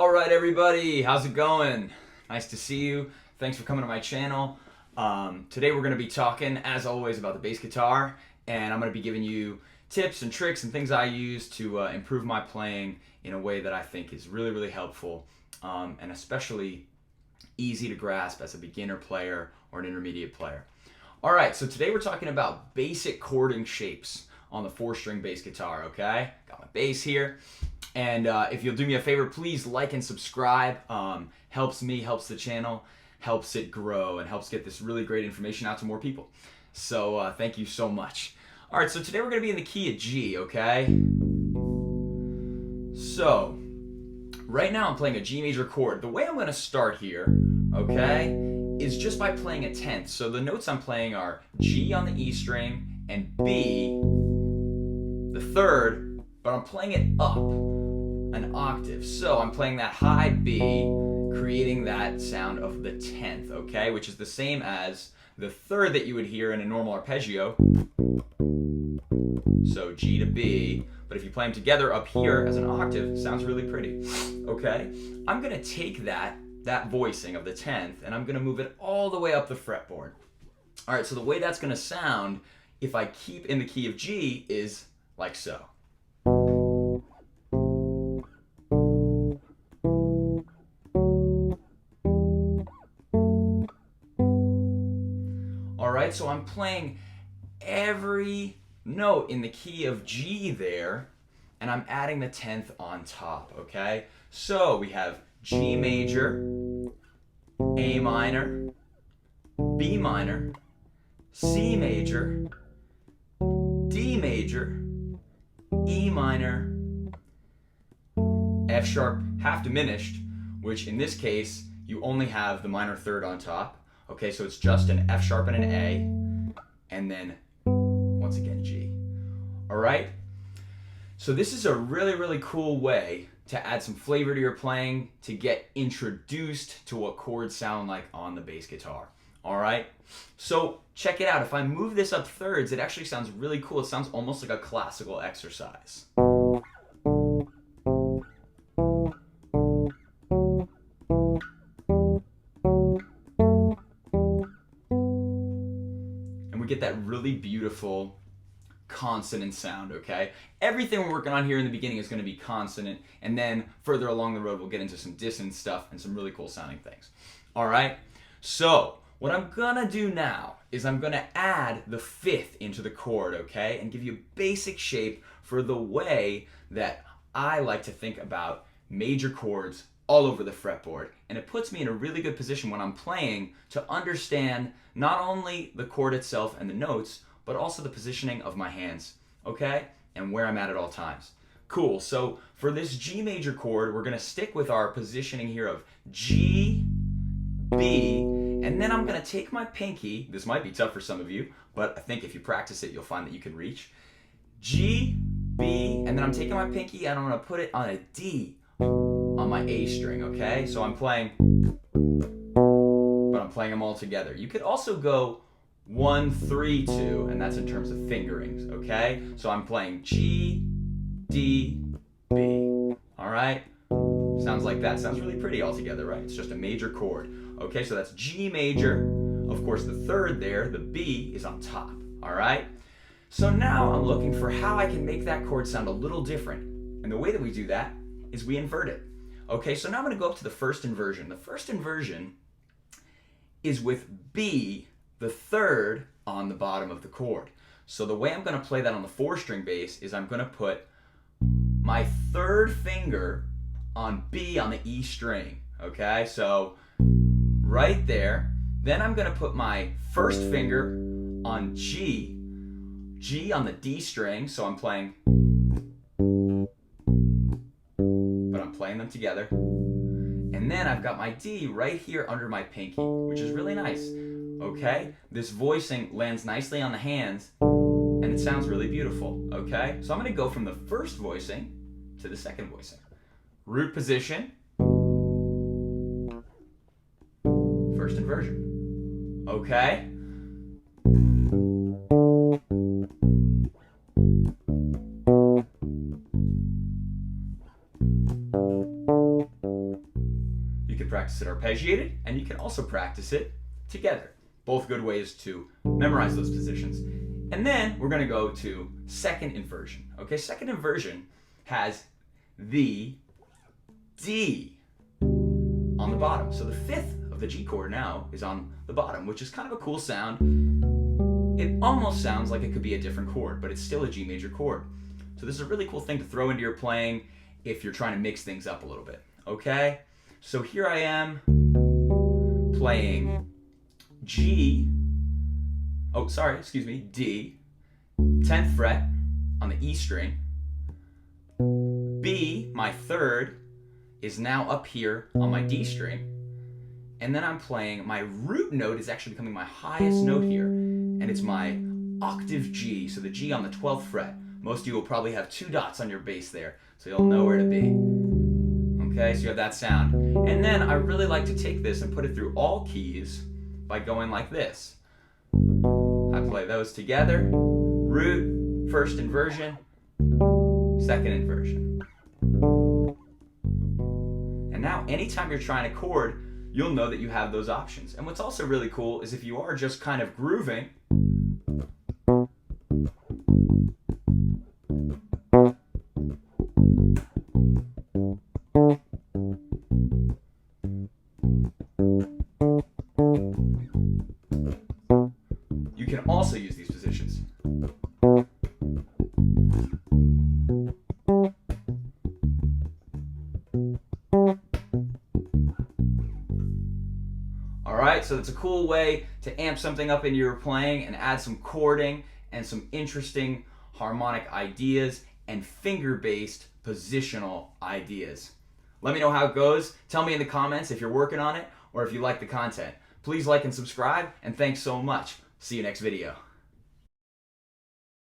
All right, everybody, how's it going? Nice to see you. Thanks for coming to my channel. Today we're going to be talking, as always, about the bass guitar, and I'm going to be giving you tips and tricks and things I use to improve my playing in a way that I think is really, really helpful, and especially easy to grasp as a beginner player or an intermediate player. All right, so today we're talking about basic chording shapes on the 4-string bass guitar, okay? Got my bass here. And if you'll do me a favor, please like and subscribe. Helps me, helps the channel, helps it grow, and helps get this really great information out to more people. So thank you so much. All right, so today we're going to be in the key of G, okay? So right now I'm playing a G major chord. The way I'm going to start here, okay, is just by playing a 10th. So the notes I'm playing are G on the E string and B, the 3rd, but I'm playing it up an octave. So I'm playing that high B, creating that sound of the 10th, okay, which is the same as the 3rd that you would hear in a normal arpeggio. So G to B, but if you play them together up here as an octave, it sounds really pretty, okay? I'm gonna take that voicing of the 10th and I'm gonna move it all the way up the fretboard. All right, so the way that's gonna sound, if I keep in the key of G, is like so. Alright, so I'm playing every note in the key of G there, and I'm adding the 10th on top, okay? So we have G major, A minor, B minor, C major, D major, E minor, F sharp half diminished, which in this case, you only have the minor 3rd on top. Okay, so it's just an F sharp and an A, and then once again G. All right? So this is a really, really cool way to add some flavor to your playing, to get introduced to what chords sound like on the bass guitar. All right? So check it out. If I move this up thirds, it actually sounds really cool. It sounds almost like a classical exercise. Get that really beautiful consonant sound, okay? Everything we're working on here in the beginning is going to be consonant, and then further along the road we'll get into some dissonant stuff and some really cool sounding things. All right? So what I'm going to do now is I'm going to add the 5th into the chord, okay? And give you a basic shape for the way that I like to think about major chords all over the fretboard, and it puts me in a really good position when I'm playing to understand not only the chord itself and the notes, but also the positioning of my hands, okay? And where I'm at all times. Cool, so for this G major chord, we're gonna stick with our positioning here of G, B, and then I'm gonna take my pinky, this might be tough for some of you, but I think if you practice it, you'll find that you can reach. G, B, and then I'm taking my pinky and I'm gonna put it on a D, on my A string, okay? So I'm playing, but I'm playing them all together. You could also go 1, 3, 2, and that's in terms of fingerings, okay? So I'm playing G, D, B, all right? Sounds like that. Sounds really pretty all together, right? It's just a major chord. Okay, so that's G major. Of course, the 3rd there, the B, is on top, all right? So now I'm looking for how I can make that chord sound a little different. And the way that we do that is we invert it. Okay, so now I'm going to go up to the 1st inversion. The 1st inversion is with B, the 3rd, on the bottom of the chord. So the way I'm going to play that on the 4-string bass is I'm going to put my 3rd finger on B on the E string. Okay, so right there. Then I'm going to put my 1st finger on G, G on the D string, so I'm playing, playing them together, and then I've got my D right here under my pinky, which is really nice, okay? This voicing lands nicely on the hands, and it sounds really beautiful, okay? So I'm going to go from the 1st voicing to the 2nd voicing. Root position, 1st inversion, okay? practice it arpeggiated, and you can also practice it together. Both good ways to memorize those positions. And then we're going to go to second inversion. Okay, second inversion has the D on the bottom. So the fifth of the G chord now is on the bottom, which is kind of a cool sound. It almost sounds like it could be a different chord, but it's still a G major chord. So this is a really cool thing to throw into your playing if you're trying to mix things up a little bit. Okay, so here I am playing D, 10th fret on the E string. B, my third, is now up here on my D string. And then I'm playing, my root note is actually becoming my highest note here. And it's my octave G, so the G on the 12th fret. Most of you will probably have 2 dots on your bass there, so you'll know where to be. Okay, so you have that sound. And then I really like to take this and put it through all keys by going like this. I play those together. Root, first inversion, second inversion. And now anytime you're trying to chord, you'll know that you have those options. And what's also really cool is if you are just kind of grooving, you can also use these positions. Alright, so it's a cool way to amp something up into your playing and add some chording and some interesting harmonic ideas and finger-based positional ideas. Let me know how it goes. Tell me in the comments if you're working on it or if you like the content. Please like and subscribe, and thanks so much. See you next video.